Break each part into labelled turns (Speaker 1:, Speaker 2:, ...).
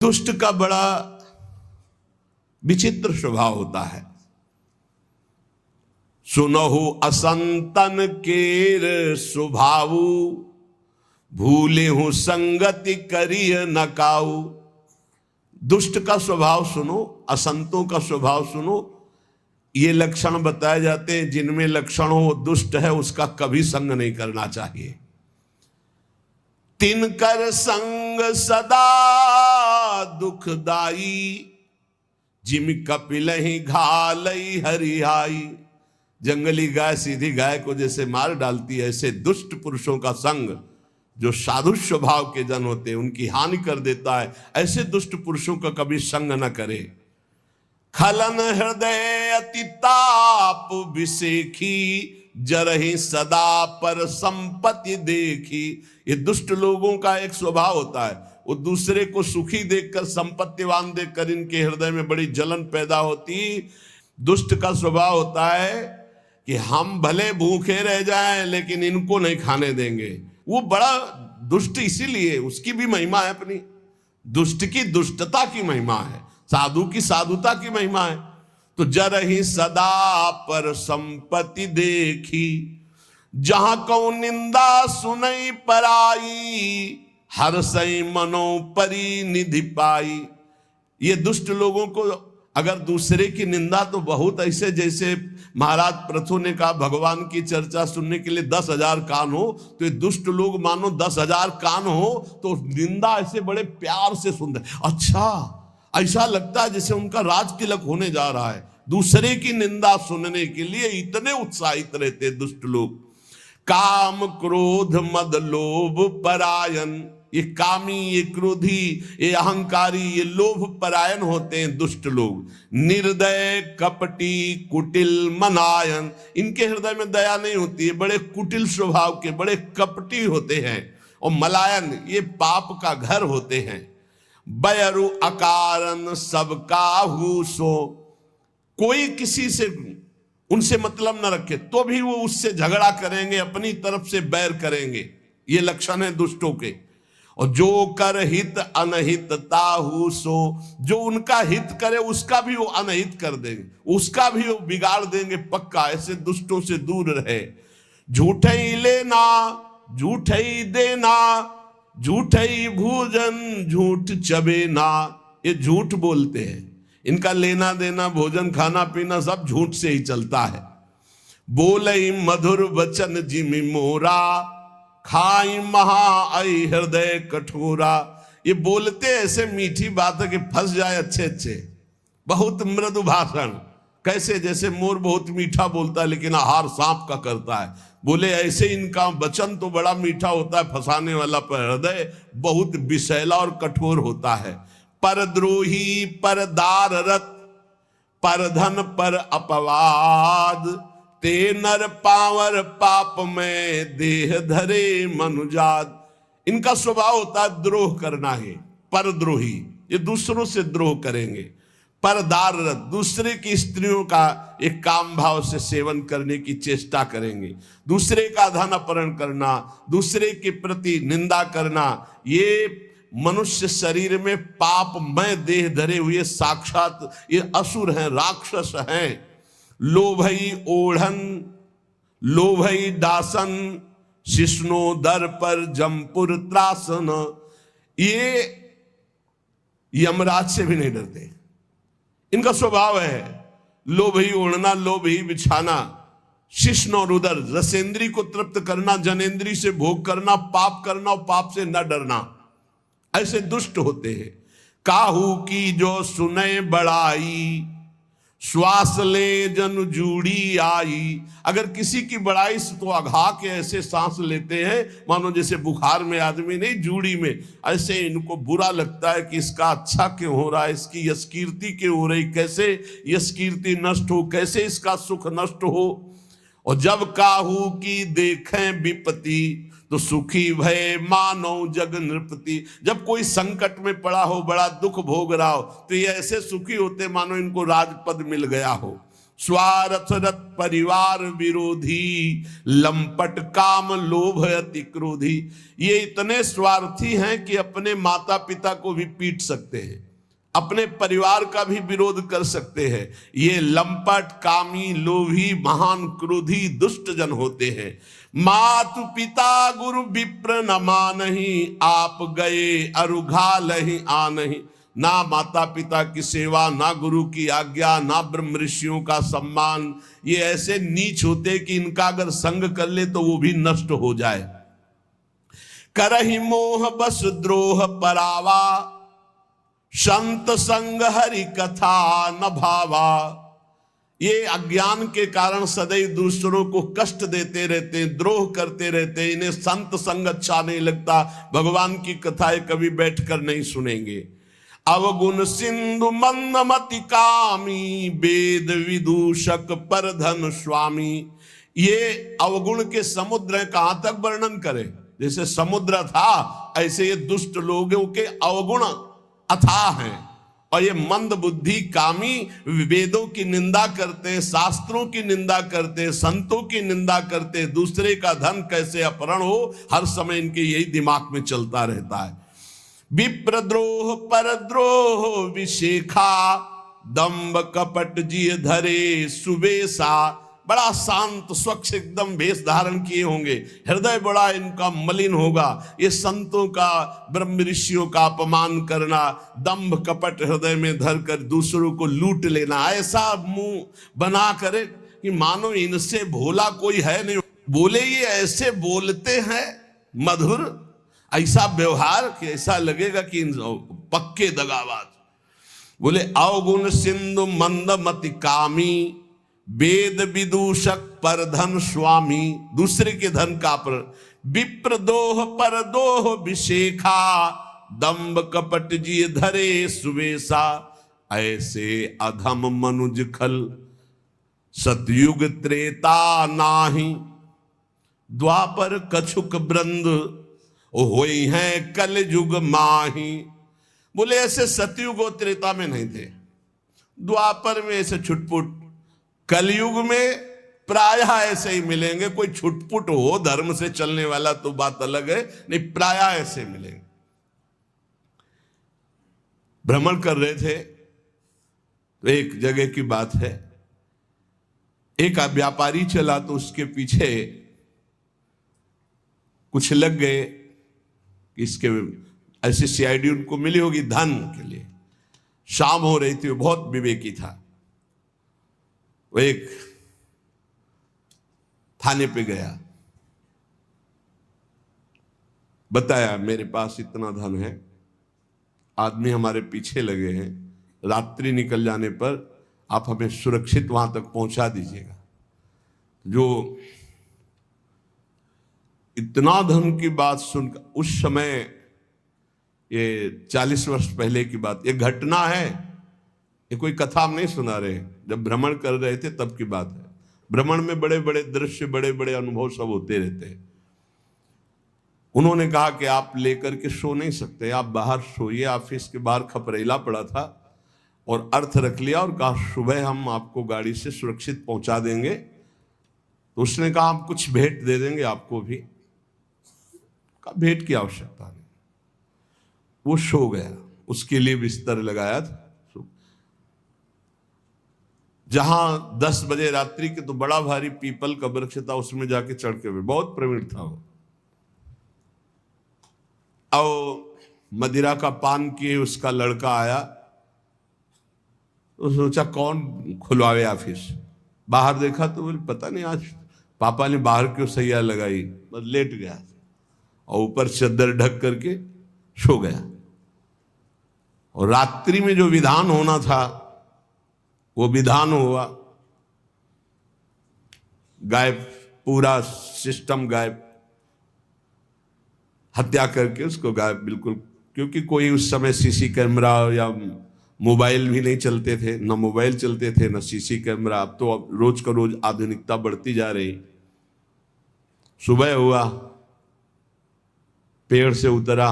Speaker 1: दुष्ट का बड़ा विचित्र स्वभाव होता है। सुनहु असंतन केर स्वभावु, भूले हूं संगति करिय नकाऊ। दुष्ट का स्वभाव सुनो, असंतों का स्वभाव सुनो। ये लक्षण बताए जाते हैं, जिनमें लक्षण हो दुष्ट है उसका कभी संग नहीं करना चाहिए। तिनकर संग सदा दुखदाई, जिम कपिल ही घालई हरिहाई। जंगली गाय सीधी गाय को जैसे मार डालती है, ऐसे दुष्ट पुरुषों का संग जो साधु स्वभाव के जन होते हैं उनकी हानि कर देता है। ऐसे दुष्ट पुरुषों का कभी संग न करे। खलन हृदय अति ताप विसेखी, जरहि सदा पर संपत्ति देखी। ये दुष्ट लोगों का एक स्वभाव होता है, वो दूसरे को सुखी देखकर, संपत्तिवान देखकर इनके हृदय में बड़ी जलन पैदा होती। दुष्ट का स्वभाव होता है कि हम भले भूखे रह जाएं लेकिन इनको नहीं खाने देंगे। वो बड़ा दुष्ट इसीलिए, उसकी भी महिमा है अपनी। दुष्ट की दुष्टता की महिमा है, साधु की साधुता की महिमा है। तो जरहि सदा पर संपत्ति देखी, जहां कौ निंदा सुनई पराई, हर सई मनो परिनिधि पाई। ये दुष्ट लोगों को अगर दूसरे की निंदा, तो बहुत ऐसे, जैसे महाराज प्रथु ने कहा भगवान की चर्चा सुनने के लिए 10,000 कान हो, तो ये दुष्ट लोग मानो 10,000 कान हो तो निंदा ऐसे बड़े प्यार से सुनते। अच्छा, ऐसा लगता है जैसे उनका राज तिलक होने जा रहा है। दूसरे की निंदा सुनने के लिए इतने उत्साहित रहते दुष्ट लोग। काम क्रोध मद लोभ परायण, ये कामी, ये क्रोधी, ये अहंकारी, ये लोभ परायण होते हैं दुष्ट लोग। निर्दय कपटी कुटिल मनायन, इनके हृदय में दया नहीं होती है, बड़े कुटिल स्वभाव के, बड़े कपटी होते हैं। और मलायन, ये पाप का घर होते हैं। बयरु अकारण सबका हुसो, कोई किसी से उनसे मतलब न रखे तो भी वो उससे झगड़ा करेंगे, अपनी तरफ से बैर करेंगे। ये लक्षण है दुष्टों के। और जो कर हित अनहित ताहु सो, जो उनका हित करे उसका भी वो अनहित कर देंगे, उसका भी वो बिगाड़ देंगे पक्का। ऐसे दुष्टों से दूर रहे। झूठे ही लेना झूठे ही देना, झूठे ही भोजन झूठ चबेना। ये झूठ बोलते हैं, इनका लेना देना, भोजन खाना पीना सब झूठ से ही चलता है। बोलई मधुर वचन जिमि मोरा, खाई महा आई हृदय कठोरा। ये बोलते ऐसे मीठी बात है कि फंस जाए अच्छे अच्छे। बहुत मृदु भाषण, कैसे जैसे मोर बहुत मीठा बोलता है लेकिन आहार सांप का करता है, बोले ऐसे इनका वचन तो बड़ा मीठा होता है फंसाने वाला, पर हृदय बहुत विषैला और कठोर होता है। परद्रोही पर दाररत, पर धन पर अपवाद, ते नर पावर पाप में देह धरे मनुजात। इनका स्वभाव होता है द्रोह करना है। परद्रोही, ये दूसरों से द्रोह करेंगे। परदाररत, दूसरे की स्त्रियों का एक काम भाव से सेवन करने की चेष्टा करेंगे। दूसरे का धन अपहरण करना, दूसरे के प्रति निंदा करना, ये मनुष्य शरीर में पापमय देह धरे हुए साक्षात ये असुर हैं, राक्षस हैं। लोभई ओढ़न लोभई दासन, शिष्णो दर पर जमपुर त्रासन। ये यमराज से भी नहीं डरते, इनका स्वभाव है लोभई ओढ़ना, लोभई बिछाना, शिष्ण और उदर, रसेंद्री को तृप्त करना, जनेंद्री से भोग करना, पाप करना और पाप से न डरना। ऐसे दुष्ट होते हैं। काहू की जो सुने बड़ाई, श्वास ले जन जूड़ी आई। अगर किसी की बड़ाई से तो अघा के ऐसे सांस लेते हैं मानो जैसे बुखार में आदमी नहीं, जूड़ी में। ऐसे इनको बुरा लगता है कि इसका अच्छा क्यों हो रहा है, इसकी यश कीर्ति क्यों हो रही, कैसे यश कीर्ति नष्ट हो, कैसे इसका सुख नष्ट हो। और जब काहू की देखें विपत्ति, तो सुखी भय मानो जग नृपति। जब कोई संकट में पड़ा हो, बड़ा दुख भोग रहा हो, तो ये ऐसे सुखी होते मानो इनको राजपद मिल गया हो। स्वार्थ रत परिवार विरोधी, लंपट काम लोभ अति क्रोधी। ये इतने स्वार्थी हैं कि अपने माता पिता को भी पीट सकते हैं, अपने परिवार का भी विरोध कर सकते हैं। ये लंपट कामी लोभी महान क्रोधी दुष्ट जन होते हैं। मातु पिता गुरु विप्र न मानहि, आप गए अरुघा लहि आनहि। ना माता पिता की सेवा, ना गुरु की आज्ञा, ना ब्रह्म ऋषियों का सम्मान। ये ऐसे नीच होते कि इनका अगर संग कर ले तो वो भी नष्ट हो जाए। करहि मोह बस द्रोह परावा, संत संग हरि कथा न भावा। ये अज्ञान के कारण सदैव दूसरों को कष्ट देते रहते, द्रोह करते रहते। इन्हें संत संग अच्छा नहीं लगता, भगवान की कथाएं कभी बैठकर नहीं सुनेंगे। अवगुण सिंधु मंदमति कामी, वेद विदूषक पर धन स्वामी। ये अवगुण के समुद्र है, कहां तक वर्णन करें। जैसे समुद्र था ऐसे ये दुष्ट लोगों के अवगुण अथाह हैं। और ये मंद बुद्धि कामी वेदों की निंदा करते हैं, शास्त्रों की निंदा करते हैं, संतों की निंदा करते हैं। दूसरे का धन कैसे अपहरण हो, हर समय इनके यही दिमाग में चलता रहता है। विप्रद्रोह परद्रोह विशेखा, दंभ कपट जिय धरे सुबेसा। बड़ा शांत स्वच्छ एकदम वेश धारण किए होंगे, हृदय बड़ा इनका मलिन होगा। ये संतों का ब्रह्म ऋषियों का अपमान करना, दंभ कपट हृदय में धरकर दूसरों को लूट लेना, ऐसा मुंह बना करे कि मानो इनसे भोला कोई है नहीं। बोले ये ऐसे बोलते हैं मधुर, ऐसा व्यवहार कि ऐसा लगेगा कि पक्के दगाबाज। बोले अवगुण सिंधु मंदमति कामी, वेद विदूषक पर धन स्वामी। दूसरे के धन का पर। विप्रदोह पर दोह विशेखा, दंभ कपट जी धरे सुवेशा। ऐसे अधम मनुज खल, सतयुग त्रेता नाही। द्वापर कछुक ब्रंद, होई हैं कल युग माही। बोले ऐसे सतयुग और त्रेता में नहीं थे, द्वापर में ऐसे छुटपुट, कलयुग में प्रायः ऐसे ही मिलेंगे। कोई छुटपुट हो धर्म से चलने वाला तो बात अलग है, नहीं प्रायः ऐसे मिलेंगे। भ्रमण कर रहे थे तो एक जगह की बात है, एक व्यापारी चला तो उसके पीछे कुछ लग गए। इसके ऐसी सीआईडी उनको मिली होगी धन के लिए। शाम हो रही थी, वो बहुत विवेकी था। वो एक थाने पे गया, बताया मेरे पास इतना धन है, आदमी हमारे पीछे लगे हैं, रात्रि निकल जाने पर आप हमें सुरक्षित वहां तक पहुंचा दीजिएगा। जो इतना धन की बात सुनकर, उस समय ये 40 वर्ष पहले की बात, ये घटना है, ये कोई कथा हम नहीं सुना रहे, जब भ्रमण कर रहे थे तब की बात है। भ्रमण में बड़े बड़े दृश्य, बड़े बड़े अनुभव सब होते रहते हैं। उन्होंने कहा कि आप लेकर के सो नहीं सकते, आप बाहर सोइए। ऑफिस के बाहर खपरेला पड़ा था और अर्थ रख लिया और कहा सुबह हम आपको गाड़ी से सुरक्षित पहुंचा देंगे। तो उसने कहा हम कुछ भेंट दे देंगे आपको भी। कहा भेंट की आवश्यकता नहीं। वो सो गया, उसके लिए बिस्तर लगाया था। जहां 10 बजे रात्रि के तो बड़ा भारी पीपल का वृक्ष था, उसमें जाके चढ़ के बहुत प्रवीण था वो। और मदिरा का पान किए उसका लड़का आया तो सोचा कौन खुलवावे ऑफिस। बाहर देखा तो बोले पता नहीं आज पापा ने बाहर क्यों सैया लगाई, बस लेट गया और ऊपर चद्दर ढक करके सो गया। और रात्रि में जो विधान होना था वो विधान हुआ, गायब, पूरा सिस्टम गायब। हत्या करके उसको गायब बिल्कुल, क्योंकि कोई उस समय सीसी कैमरा या मोबाइल भी नहीं चलते थे, न मोबाइल चलते थे न सीसी कैमरा। अब तो रोज का रोज आधुनिकता बढ़ती जा रही। सुबह हुआ, पेड़ से उतरा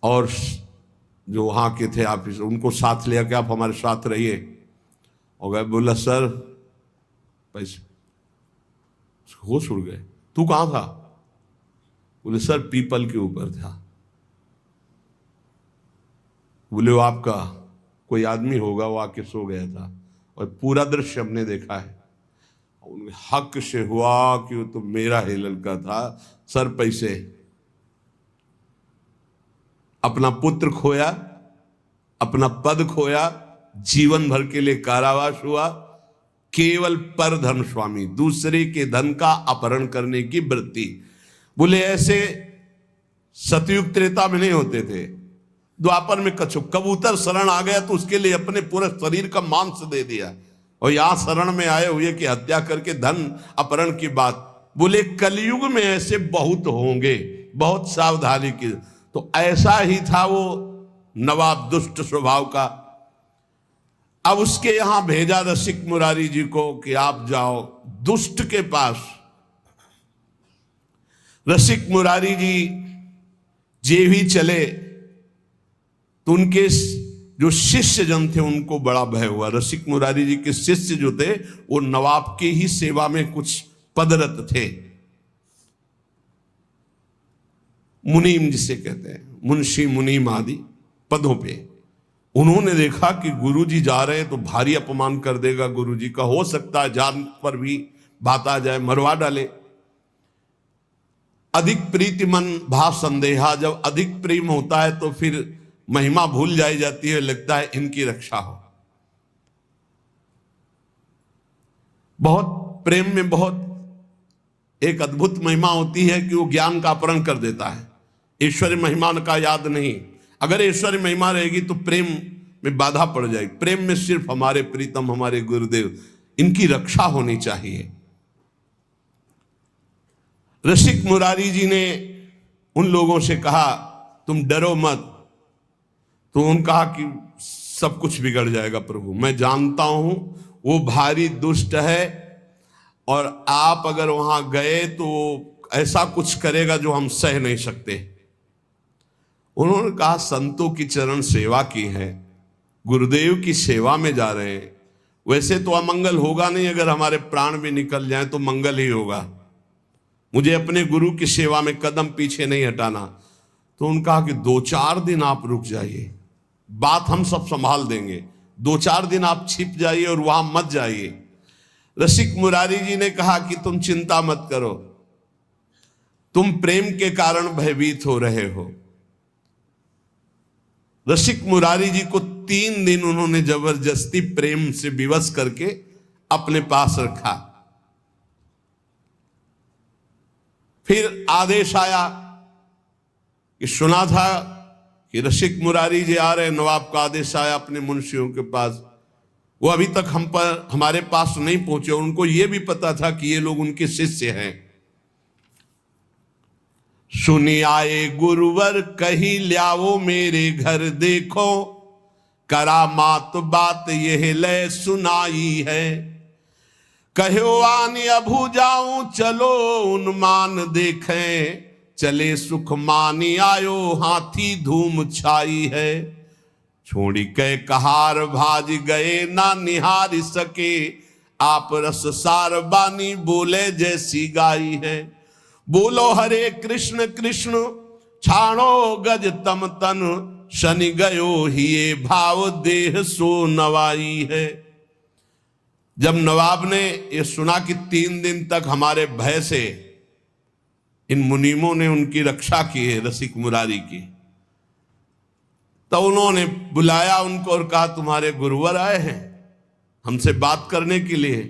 Speaker 1: और जो वहां के थे ऑफिस, उनको साथ लिया कि आप हमारे साथ रहिए। और गए, बोला सर पैसे, होश उड़ गए। तू कहां था? बोले सर पीपल के ऊपर था। बोले वो आपका कोई आदमी होगा, वो आके सो गया था और पूरा दृश्य हमने देखा है। उनके हक से हुआ कि वो तो मेरा ही लड़का था। सर पैसे, अपना पुत्र खोया, अपना पद खोया, जीवन भर के लिए कारावास हुआ, केवल पर धन स्वामी, दूसरे के धन का अपहरण करने की वृत्ति। बोले ऐसे सतयुग त्रेता में नहीं होते थे, द्वापर में कबूतर शरण आ गया तो उसके लिए अपने पूरे शरीर का मांस दे दिया, और यहां शरण में आए हुए कि हत्या करके धन अपहरण की बात। बोले कलयुग में ऐसे बहुत होंगे, बहुत सावधानी की। तो ऐसा ही था वो नवाब दुष्ट स्वभाव का। अब उसके यहां भेजा रसिक मुरारी जी को कि आप जाओ दुष्ट के पास। रसिक मुरारी जी जे भी चले तो उनके जो शिष्य जन थे उनको बड़ा भय हुआ। रसिक मुरारी जी के शिष्य जो थे वो नवाब की ही सेवा में कुछ पदरत थे, मुनीम जिसे कहते हैं, मुंशी मुनीम आदि पदों पे। उन्होंने देखा कि गुरुजी जा रहे हैं तो भारी अपमान कर देगा गुरुजी का, हो सकता है जान पर भी बात आ जाए, मरवा डाले। अधिक प्रीति मन भाव संदेहा, जब अधिक प्रेम होता है तो फिर महिमा भूल जाई जाती है, लगता है इनकी रक्षा हो। बहुत प्रेम में बहुत एक अद्भुत महिमा होती है कि वो ज्ञान का अपहरण कर देता है। ईश्वरी महिमा का याद नहीं, अगर ईश्वरी महिमा रहेगी तो प्रेम में बाधा पड़ जाएगी। प्रेम में सिर्फ हमारे प्रीतम, हमारे गुरुदेव, इनकी रक्षा होनी चाहिए। रसिक मुरारी जी ने उन लोगों से कहा तुम डरो मत। तो उन्होंने कहा कि सब कुछ बिगड़ जाएगा प्रभु, मैं जानता हूं वो भारी दुष्ट है और आप अगर वहां गए तो ऐसा कुछ करेगा जो हम सह नहीं सकते। उन्होंने कहा संतों की चरण सेवा की है, गुरुदेव की सेवा में जा रहे हैं, वैसे तो अमंगल होगा नहीं, अगर हमारे प्राण भी निकल जाए तो मंगल ही होगा। मुझे अपने गुरु की सेवा में कदम पीछे नहीं हटाना। तो उन्होंने कहा कि 2-4 दिन आप रुक जाइए, बात हम सब संभाल देंगे, 2-4 दिन आप छिप जाइए और वहां मत जाइए। रसिक मुरारी जी ने कहा कि तुम चिंता मत करो, तुम प्रेम के कारण भयभीत हो रहे हो। रसिक मुरारी जी को 3 दिन उन्होंने जबरदस्ती प्रेम से विवश करके अपने पास रखा। फिर आदेश आया कि सुना था कि रसिक मुरारी जी आ रहे, नवाब का आदेश आया अपने मुंशियों के पास। वो अभी तक हमारे पास नहीं पहुंचे, उनको ये भी पता था कि ये लोग उनके शिष्य हैं। सुनी आए गुरुवर कही ल्याओ मेरे घर देखो, करामात बात यह ले सुनाई है। कहो आनी अभू जाऊं चलो उन्मान देखें, चले सुख मानी आयो हाथी धूम छाई है। छोड़ी के कहार भाज गए ना निहार सके, आप रस सार बानी बोले जैसी गाई है। बोलो हरे कृष्ण कृष्ण छाणो गज तम तन, शनि गयो ही ये भाव देह सो नवाई है। जब नवाब ने ये सुना कि 3 दिन तक हमारे भय से इन मुनीमों ने उनकी रक्षा की है रसिक मुरारी की, तो उन्होंने बुलाया उनको और कहा तुम्हारे गुरुवर आए हैं हमसे बात करने के लिए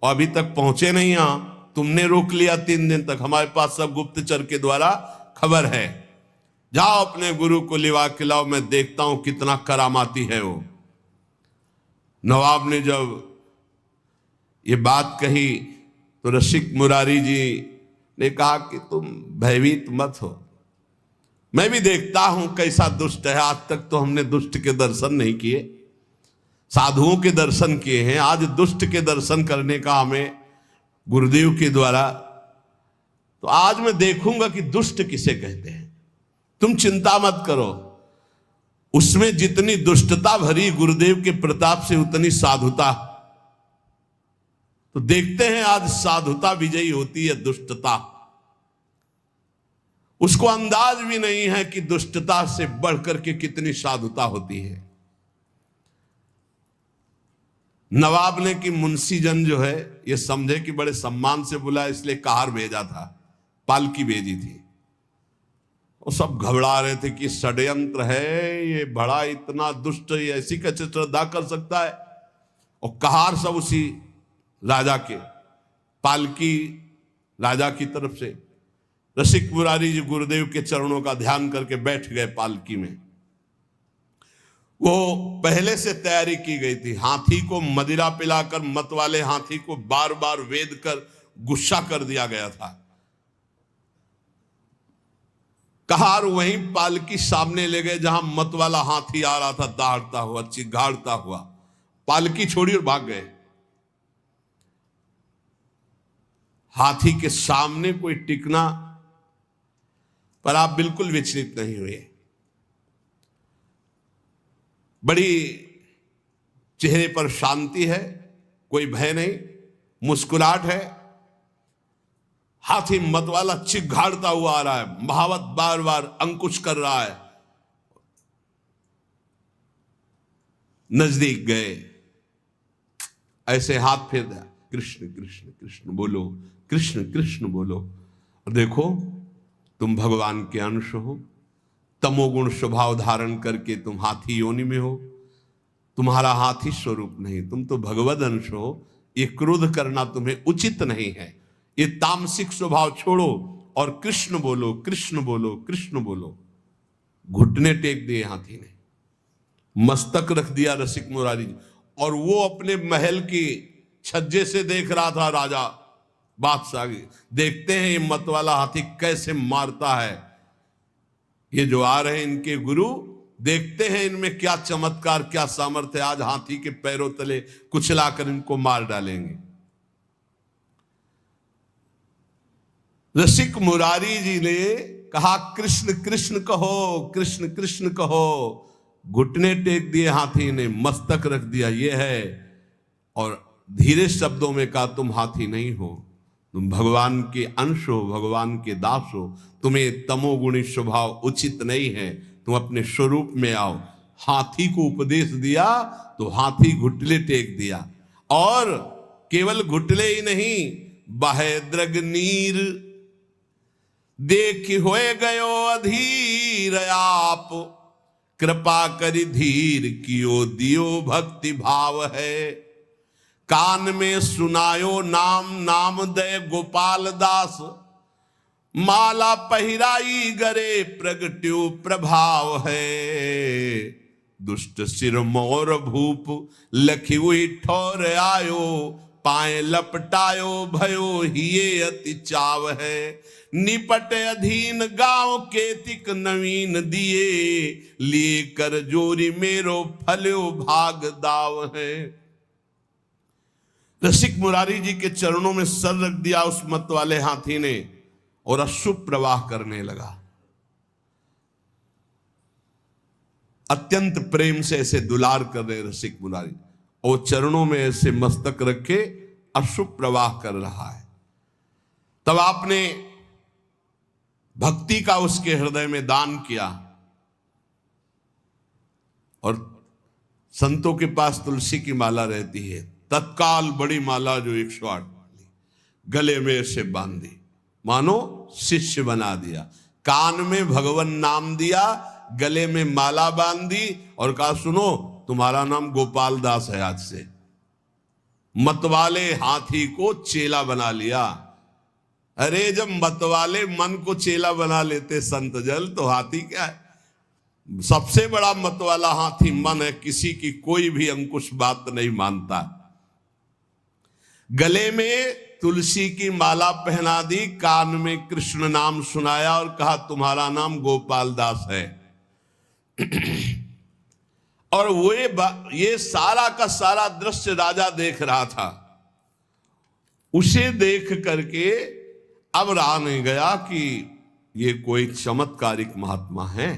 Speaker 1: और अभी तक पहुंचे नहीं, यहां तुमने रोक लिया 3 दिन तक, हमारे पास सब गुप्तचर के द्वारा खबर है, जाओ अपने गुरु को लिवा के लाओ, मैं देखता हूं कितना करामाती है वो। नवाब ने जब ये बात कही तो रसिक मुरारी जी ने कहा कि तुम भयभीत मत हो, मैं भी देखता हूं कैसा दुष्ट है। आज तक तो हमने दुष्ट के दर्शन नहीं किए, साधुओं के दर्शन किए हैं, आज दुष्ट के दर्शन करने का हमें गुरुदेव के द्वारा, तो आज मैं देखूंगा कि दुष्ट किसे कहते हैं। तुम चिंता मत करो, उसमें जितनी दुष्टता भरी गुरुदेव के प्रताप से उतनी साधुता तो देखते हैं आज साधुता विजयी होती है दुष्टता। उसको अंदाज भी नहीं है कि दुष्टता से बढ़कर के कितनी साधुता होती है। नवाब ने कि मुंशीजन जो है ये समझे कि बड़े सम्मान से बुलाया, इसलिए कार भेजा था, पालकी भेजी थी। वो सब घबरा रहे थे कि षड्यंत्र है, ये बड़ा इतना दुष्ट, ये ऐसी कैसे श्रद्धा कर सकता है। और कहार सब उसी राजा के, पालकी राजा की तरफ से। रसिक मुरारी जी गुरुदेव के चरणों का ध्यान करके बैठ गए पालकी में। वो पहले से तैयारी की गई थी। हाथी को मदिरा पिलाकर मत वाले हाथी को बार बार वेद कर गुस्सा कर दिया गया था। कहार वहीं पालकी सामने ले गए जहां मत वाला हाथी आ रहा था, दहाड़ता हुआ, चिघाड़ता हुआ। पालकी छोड़ी और भाग गए। हाथी के सामने कोई टिकना, पर आप बिल्कुल विचलित नहीं हुए। बड़ी चेहरे पर शांति है, कोई भय नहीं, मुस्कुराहट है। हाथी मतवाला चिघाड़ता हुआ आ रहा है, महावत बार बार अंकुश कर रहा है। नजदीक गए, ऐसे हाथ फेर दिया, कृष्ण कृष्ण कृष्ण बोलो, कृष्ण कृष्ण बोलो। और देखो तुम भगवान के अंश हो, तमोगुण स्वभाव धारण करके तुम हाथी योनि में हो। तुम्हारा हाथी स्वरूप नहीं, तुम तो भगवद अंश हो। ये क्रोध करना तुम्हें उचित नहीं है। ये तामसिक स्वभाव छोड़ो और कृष्ण बोलो, कृष्ण बोलो, कृष्ण बोलो। घुटने टेक दिए हाथी ने, मस्तक रख दिया रसिक मुरारी जी। और वो अपने महल की छज्जे से देख रहा था राजा बादशाह। देखते हैं ये मत वाला हाथी कैसे मारता है। ये जो आ रहे हैं इनके गुरु, देखते हैं इनमें क्या चमत्कार, क्या सामर्थ्य। आज हाथी के पैरों तले कुचलाकर इनको मार डालेंगे। रसिक मुरारी जी ने कहा कृष्ण कृष्ण कहो, कृष्ण कृष्ण कहो। घुटने टेक दिए हाथी ने, मस्तक रख दिया, ये है। और धीरे शब्दों में कहा तुम हाथी नहीं हो, तुम भगवान के अंश हो, भगवान के दास हो। तुम्हें तमोगुणी स्वभाव उचित नहीं है, तुम अपने स्वरूप में आओ। हाथी को उपदेश दिया तो हाथी घुटले टेक दिया। और केवल घुटले ही नहीं, बहे द्रग नीर देख होए गयो अधीर आप, कृपा करि धीर कियो दियो भक्ति भाव है। कान में सुनायो नाम, नाम दे गोपाल दास, माला पहिराई गरे प्रगट्यो प्रभाव है। दुष्ट सिर मोर भूप लखी हुई ठोर आयो, पाए लपटायो भयो हिये अति चाव है। निपट अधीन गांव केतिक नवीन दिए, लिए कर जोरी मेरो फल्यो भाग दाव है। रसिक मुरारी जी के चरणों में सर रख दिया उस मत वाले हाथी ने और अश्रु प्रवाह करने लगा। अत्यंत प्रेम से ऐसे दुलार कर रहे रसिक मुरारी, और चरणों में ऐसे मस्तक रखे अश्रु प्रवाह कर रहा है। तब आपने भक्ति का उसके हृदय में दान किया। और संतों के पास तुलसी की माला रहती है, तत्काल बड़ी माला जो 108 वाली गले में से बांधी, मानो शिष्य बना दिया। कान में भगवान नाम दिया, गले में माला बांधी और कहा सुनो तुम्हारा नाम गोपाल दास है आज से। मतवाले हाथी को चेला बना लिया। अरे जब मतवाले मन को चेला बना लेते संत जल, तो हाथी क्या है? सबसे बड़ा मतवाला हाथी मन है, किसी की कोई भी अंकुश बात नहीं मानता। गले में तुलसी की माला पहना दी, कान में कृष्ण नाम सुनाया और कहा तुम्हारा नाम गोपाल दास है। और वो ये सारा का सारा दृश्य राजा देख रहा था। उसे देख करके अब रहा नहीं गया कि ये कोई चमत्कारिक महात्मा है,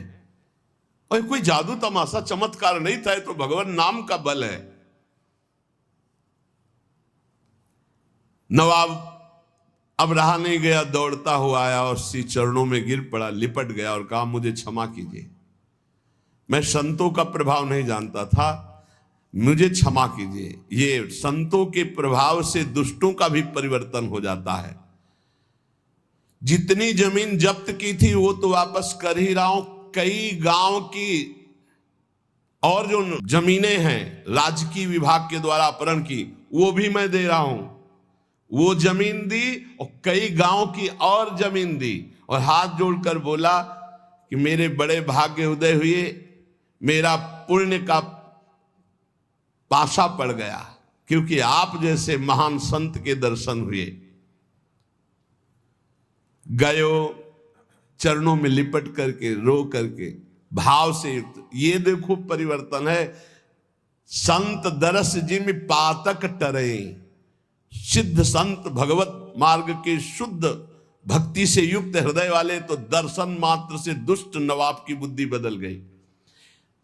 Speaker 1: और कोई जादू तमाशा चमत्कार नहीं था, तो भगवान नाम का बल है। नवाब अब रहा नहीं गया, दौड़ता हुआ आया और श्री चरणों में गिर पड़ा, लिपट गया और कहा मुझे क्षमा कीजिए, मैं संतों का प्रभाव नहीं जानता था, मुझे क्षमा कीजिए। ये संतों के प्रभाव से दुष्टों का भी परिवर्तन हो जाता है। जितनी जमीन जब्त की थी वो तो वापस कर ही रहा हूं, कई गांव की और जो जमीनें हैं राजकीय विभाग के द्वारा अपहरण की, वो भी मैं दे रहा हूं। वो जमीन दी और कई गांव की और जमीन दी और हाथ जोड़कर बोला कि मेरे बड़े भाग्य उदय हुए, मेरा पुण्य का पाशा पड़ गया, क्योंकि आप जैसे महान संत के दर्शन हुए। गयो चरणों में लिपट करके, रो करके, भाव से युक्त। ये देखो परिवर्तन है। संत दरस जिम पातक टरे, सिद्ध संत भगवत मार्ग के शुद्ध भक्ति से युक्त हृदय वाले तो दर्शन मात्र से दुष्ट नवाब की बुद्धि बदल गई।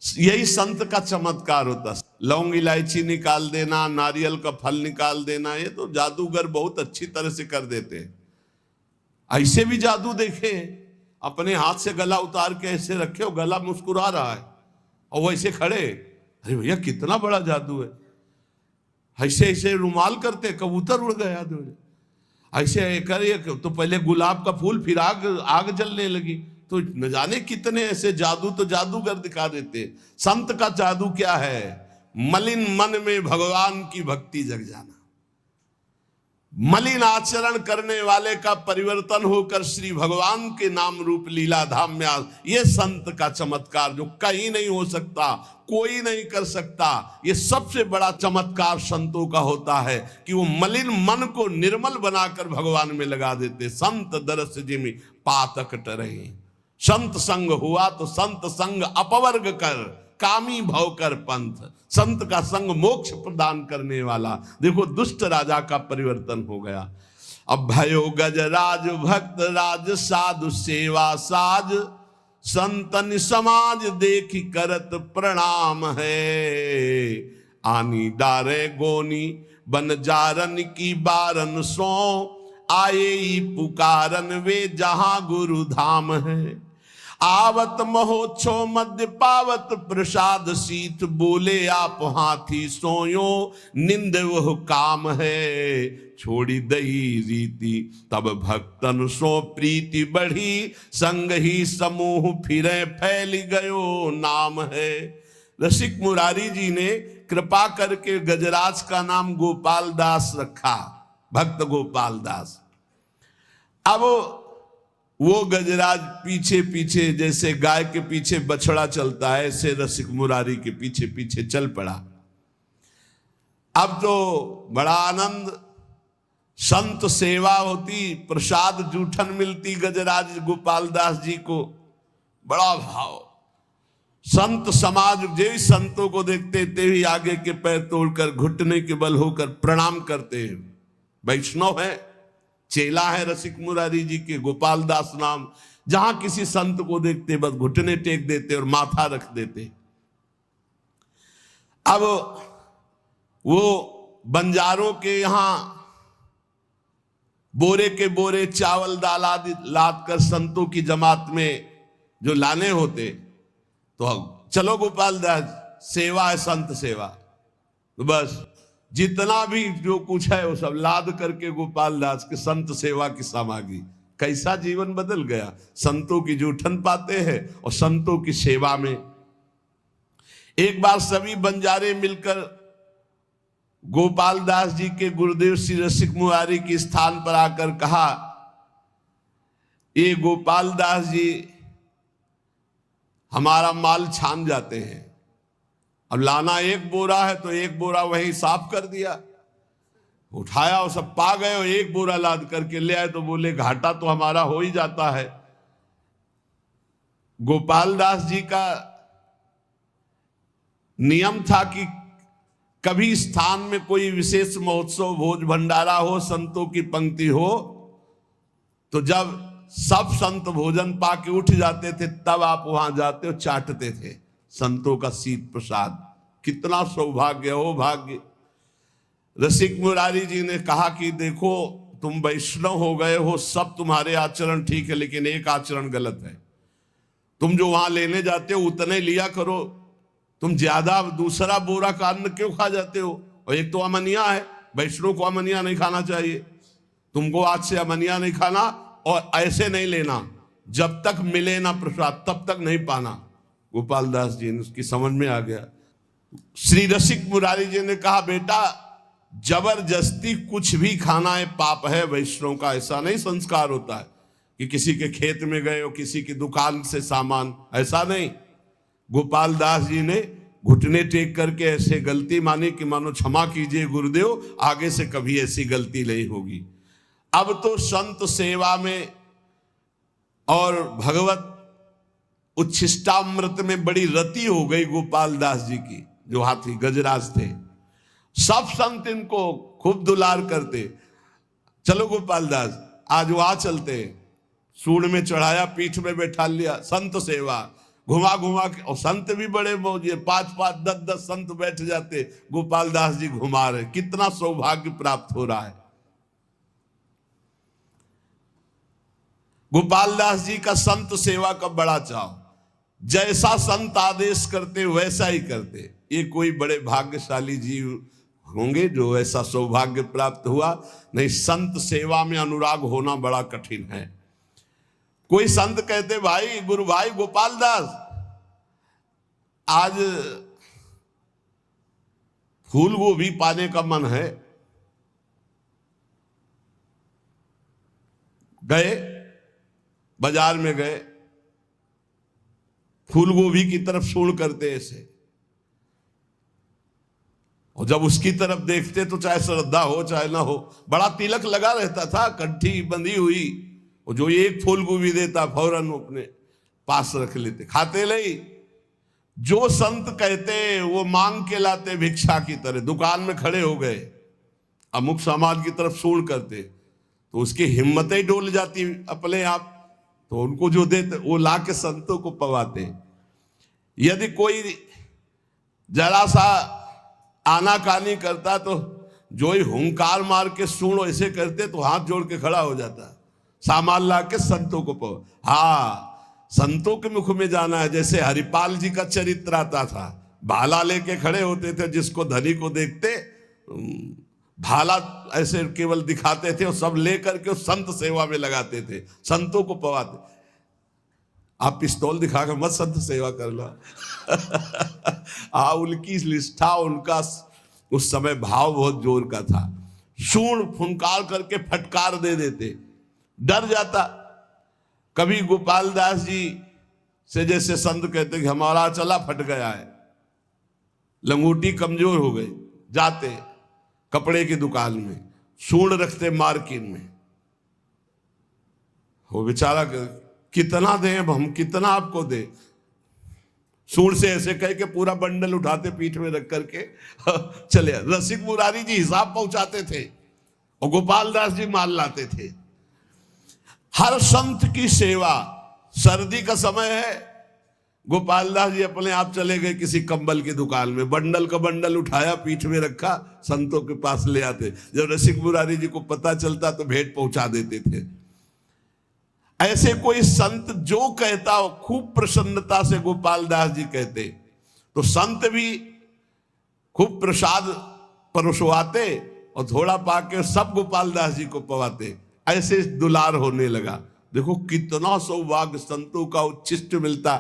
Speaker 1: यही संत का चमत्कार होता। लौंग इलायची निकाल देना, नारियल का फल निकाल देना, ये तो जादूगर बहुत अच्छी तरह से कर देते हैं। ऐसे भी जादू देखे, अपने हाथ से गला उतार के ऐसे रखे, और गला मुस्कुरा रहा है और वो ऐसे खड़े, अरे भैया कितना बड़ा जादू है। ऐसे ऐसे रुमाल करते, कबूतर उड़ गया, ऐसे करे तो पहले गुलाब का फूल, फिर आग जलने लगी। तो न जाने कितने ऐसे जादू तो जादूगर दिखा देते। संत का जादू क्या है? मलिन मन में भगवान की भक्ति जग जाना। मलिन आचरण करने वाले का परिवर्तन होकर श्री भगवान के नाम रूप लीला धाम में ये संत का चमत्कार जो कहीं नहीं हो सकता, कोई नहीं कर सकता। ये सबसे बड़ा चमत्कार संतों का होता है कि वो मलिन मन को निर्मल बनाकर भगवान में लगा देते। संत दरस जिमि पातक टरहि, संत संग हुआ तो संत संग अपवर्ग कर, कामी भव कर पंथ। संत का संग मोक्ष प्रदान करने वाला। देखो दुष्ट राजा का परिवर्तन हो गया। अब भयो गजराज भक्त राज, साधु सेवा साज, संतन समाज देखी करत प्रणाम है। आनी डारे गोनी बन जारन की बारन सो, आए ही पुकारन वे जहां गुरु धाम है। आवत महोत्सव मध्य पावत प्रसाद शीत, बोले आप हाथी सोयो निंद वह काम है। छोड़ी दई रीति तब भक्तन सो प्रीति बढ़ी, संग ही समूह फिरे फैल गयो नाम है। रसिक मुरारी जी ने कृपा करके गजराज का नाम गोपाल दास रखा, भक्त गोपाल दास। अब वो गजराज पीछे पीछे जैसे गाय के पीछे बछड़ा चलता है, ऐसे रसिक मुरारी के पीछे पीछे चल पड़ा। अब तो बड़ा आनंद, संत सेवा होती, प्रसाद जूठन मिलती गजराज गोपाल दास जी को, बड़ा भाव। संत समाज जो संतों को देखते थे ही आगे के पैर तोड़कर घुटने के बल होकर प्रणाम करते हैं। वैष्णव है, चेला है रसिक मुरारी जी के, गोपाल दास नाम। जहां किसी संत को देखते बस घुटने टेक देते और माथा रख देते। अब वो बंजारों के यहां बोरे के बोरे चावल दाल आदि लाद कर संतों की जमात में जो लाने होते, तो चलो गोपाल दास सेवा है, संत सेवा। तो बस जितना भी जो कुछ है वो सब लाद करके गोपाल दास के संत सेवा की सामग्री। कैसा जीवन बदल गया। संतों की जूठन पाते हैं और संतों की सेवा में। एक बार सभी बंजारे मिलकर गोपाल दास जी के गुरुदेव श्री रसिक मुरारी के स्थान पर आकर कहा, ये गोपाल दास जी हमारा माल छान जाते हैं। अब लाना एक बोरा है तो एक बोरा वहीं साफ कर दिया, उठाया और सब पा गए और एक बोरा लाद करके ले आए। तो बोले घाटा तो हमारा हो ही जाता है। गोपाल दास जी का नियम था कि कभी स्थान में कोई विशेष महोत्सव, भोज भंडारा हो, संतों की पंक्ति हो, तो जब सब संत भोजन पाके उठ जाते थे तब आप वहां जाते और चाटते थे संतों का शीत प्रसाद। कितना सौभाग्य हो भाग्य। रसिक मुरारी जी ने कहा कि देखो तुम वैष्णव हो गए हो, सब तुम्हारे आचरण ठीक है, लेकिन एक आचरण गलत है। तुम जो वहां लेने जाते हो उतने लिया करो, तुम ज्यादा दूसरा बोरा का अन्न क्यों खा जाते हो? और एक तो अमनिया है, वैष्णव को अमनिया नहीं खाना चाहिए। तुमको आज से अमनिया नहीं खाना, और ऐसे नहीं लेना, जब तक मिले ना प्रसाद तब तक नहीं पाना। गोपाल दास जी ने उसकी समझ में आ गया। श्री रसिक मुरारी जी ने कहा बेटा जबरदस्ती कुछ भी खाना है पाप है। वैष्णव का ऐसा नहीं संस्कार होता है कि किसी के खेत में गए हो, किसी की दुकान से सामान, ऐसा नहीं। गोपाल दास जी ने घुटने टेक करके ऐसे गलती मानी कि मानो क्षमा कीजिए गुरुदेव, आगे से कभी ऐसी गलती नहीं होगी। अब तो संत सेवा में और भगवत उच्छिष्टामृत में बड़ी रति हो गई गोपाल दास जी की, जो हाथी गजराज थे। सब संत इनको खूब दुलार करते। चलो गोपाल दास आज वहां चलते, सूंड में चढ़ाया, पीठ में बैठा लिया, संत सेवा घुमा घुमा के। और संत भी बड़े मौजे, 5-5, 10-10 संत बैठ जाते, गोपाल दास जी घुमा रहे। कितना सौभाग्य प्राप्त हो रहा है। गोपाल दास जी का संत सेवा का बड़ा चाव, जैसा संत आदेश करते वैसा ही करते। ये कोई बड़े भाग्यशाली जीव होंगे जो ऐसा सौभाग्य प्राप्त हुआ। नहीं, संत सेवा में अनुराग होना बड़ा कठिन है। कोई संत कहते भाई गुरु भाई गोपाल दास आज फूल गोभी पाने का मन है। गए बाजार में, गए फूल गोभी की तरफ सूंड करते ऐसे, और जब उसकी तरफ देखते तो चाहे श्रद्धा हो चाहे ना हो, बड़ा तिलक लगा रहता था, कंठी बंधी हुई, और जो एक फूल गोभी देता फौरन अपने पास रख लेते, खाते नहीं। जो संत कहते वो मांग के लाते भिक्षा की तरह। दुकान में खड़े हो गए, अमुक सामान की तरफ सूंड करते, तो उसकी हिम्मतें डोल जाती अपने आप, तो उनको जो देते वो ला के संतों को पवाते। यदि कोई जरा सा आनाकानी करता तो जो ही हुंकार मार के सूंड ऐसे करते तो हाथ जोड़ के खड़ा हो जाता, सामान ला के संतों को पवा। हाँ, संतों के मुख में जाना है। जैसे हरिपाल जी का चरित्र आता था, भाला लेके खड़े होते थे, जिसको धनी को देखते भाला ऐसे केवल दिखाते थे, और सब लेकर के संत सेवा में लगाते थे, संतों को पवाते। आप पिस्तौल दिखाकर मत संत सेवा कर लो। उनकी निष्ठा, उनका उस समय भाव बहुत जोर का था। सूंड फुनकार करके फटकार दे देते, डर जाता। कभी गोपाल दास जी से जैसे संत कहते कि हमारा चला फट गया है, लंगोटी कमजोर हो गई, जाते कपड़े की दुकान में सूंड रखते मार्किन में। वो बेचारा कितना दें, अब हम कितना आपको दे, सूंड से ऐसे कह के पूरा बंडल उठाते पीठ में रख करके चले। रसिक मुरारी जी हिसाब पहुंचाते थे और गोपाल दास जी माल लाते थे। हर संत की सेवा। सर्दी का समय है, गोपाल दास जी अपने आप चले गए किसी कंबल की दुकान में, बंडल का बंडल उठाया, पीठ में रखा, संतों के पास ले आते। जब रसिक मुरारी जी को पता चलता तो भेंट पहुंचा देते थे। ऐसे कोई संत जो कहता हो, खूब प्रसन्नता से गोपाल दास जी कहते, तो संत भी खूब प्रसाद परोसवाते और थोड़ा पाके सब गोपाल दास जी को पवाते। ऐसे दुलार होने लगा। देखो कितना सौभाग्य, संतों का उच्छिष्ट मिलता।